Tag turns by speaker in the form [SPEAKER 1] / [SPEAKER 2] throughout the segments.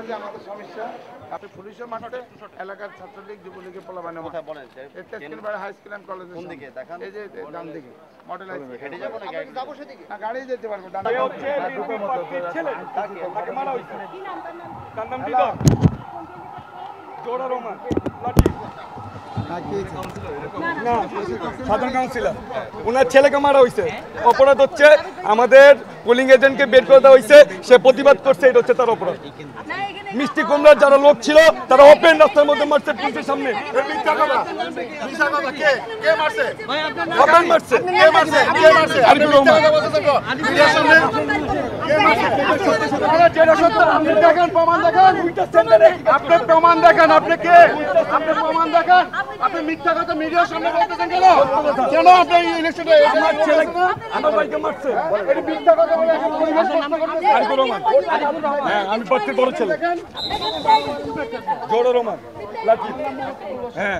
[SPEAKER 1] যে আমাদের সমস্যা আপনি পুলিশের মাঠে এলাকার ছাত্রলীগ যুবলীগের পোলাবানে
[SPEAKER 2] কোথায় বলেন
[SPEAKER 1] তেজকিনবাড়ি হাই স্কুল অ্যান্ড কলেজের
[SPEAKER 2] কোন দিকে দেখান
[SPEAKER 1] এই যে ডান দিকে মডেল
[SPEAKER 2] হেঁটে যাবো না গাড়ি
[SPEAKER 1] যাবো সেদিকে না গাড়ি যেতে পারবো ডান
[SPEAKER 3] হচ্ছে বিএনপি পার্টির ছেলে তাকে মারা হয়েছে তার নাম কি জোড়া রহমান লাঠি না সাধারণ কাউন্সিলর ওনার ছেলেকে মারা হয়েছে অপরাধ হচ্ছে আমাদের পোলিং এজেন্টকে বের করে দেওয়া হয়েছে সে প্রতিবাদ করছে এটা হচ্ছে তার অপরাধ মিষ্টি কুমড়ার যারা লোক ছিল তারা ওপেন রাস্তার মধ্যে মারছে পুলিশের সামনে ওপেন মারছে
[SPEAKER 1] আপনি প্রমাণ দেখান আপনি কে আপনি প্রমাণ দেখান আপনি মিথ্যা কথা মিডিয়ার সামনে বলতেছেন কেন কেন আপনি ইলেকশনে
[SPEAKER 3] আমার ছেলে আমার ভাইকে মারছে
[SPEAKER 1] এটা মিথ্যা কথা বলে এখন পরিবেশ নষ্ট করতেছেন
[SPEAKER 3] আরিফুর রহমান হ্যাঁ আমি পার্টির বড় ছেলে জোড়া রহমান লাঠি হ্যাঁ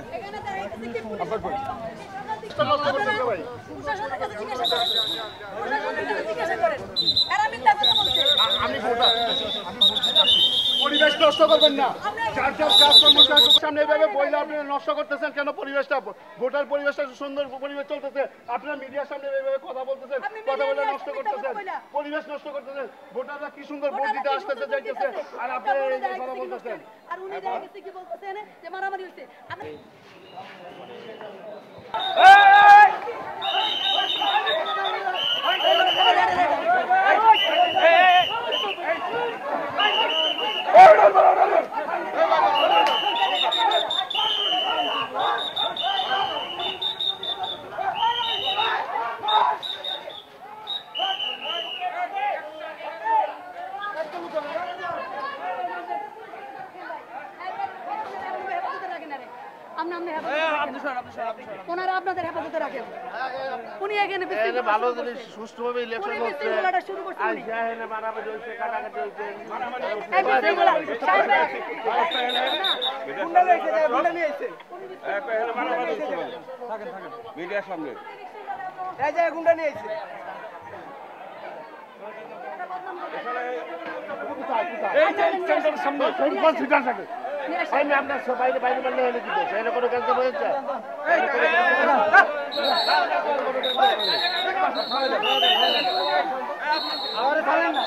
[SPEAKER 1] পরিবেশ নষ্ট করবেন না সামনে এইভাবে বইলে আপনি নষ্ট করতেছেন কেন পরিবেশটা ভোটার পরিবেশটা সুন্দর পরিবেশ চলতেছে আপনার মিডিয়ার সামনে এইভাবে কথা বলতেছেন কথা বলে নষ্ট করতেছেন পরিবেশ নষ্ট করতেছেন ভোটাররা কি সুন্দর ভোট দিতে আসতেছে যাইতেছে আর আপনি এই কথা বলতেছেন
[SPEAKER 4] আর উনি দেখা গেছে কি বলতেছেন যে মারামারি হইছে ওনারা আপনাদের হেফাজতে রাখেন উনি এখানে
[SPEAKER 1] ভালো জিনিস সুষ্ঠুভাবে ইলেকশন হচ্ছে
[SPEAKER 4] শুরু করছে উনি
[SPEAKER 1] এখানে মারামারি হচ্ছে কাটাকাটি হচ্ছে
[SPEAKER 3] মিডিয়ার সামনে
[SPEAKER 5] এই যে গুন্ডা নিয়ে আইছে
[SPEAKER 3] এই যে সেন্টারের সামনে
[SPEAKER 1] কোন সিটার থাকে আমি আপনার বাইরে বাইরে বললে হলে কি দেশ এর কোনো কাজ হয়েছে আরে পারেন না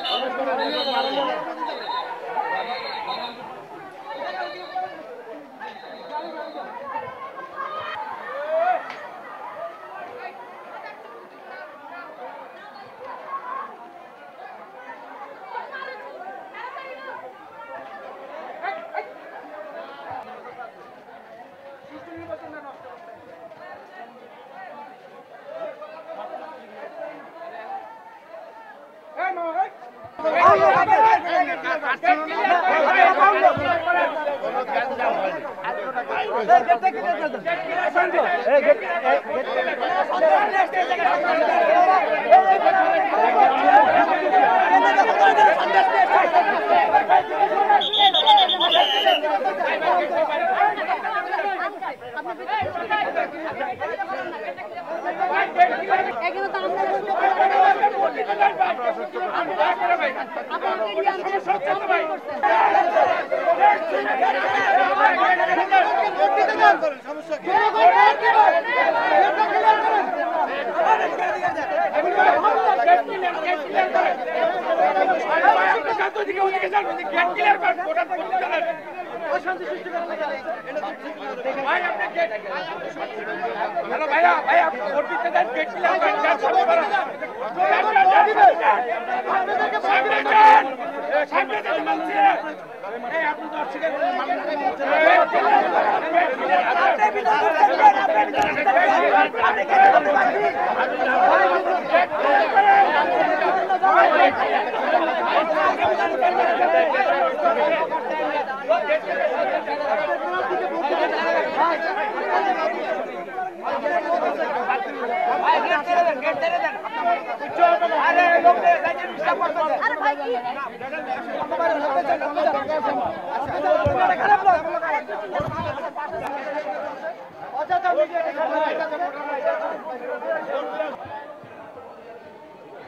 [SPEAKER 3] হ্যালো ভাইয়া ভাইয়া ভোট দিতে দেন গেট ক্লিয়ার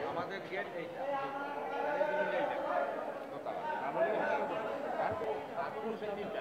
[SPEAKER 3] আমাদের গেট এইটা
[SPEAKER 1] তিনটা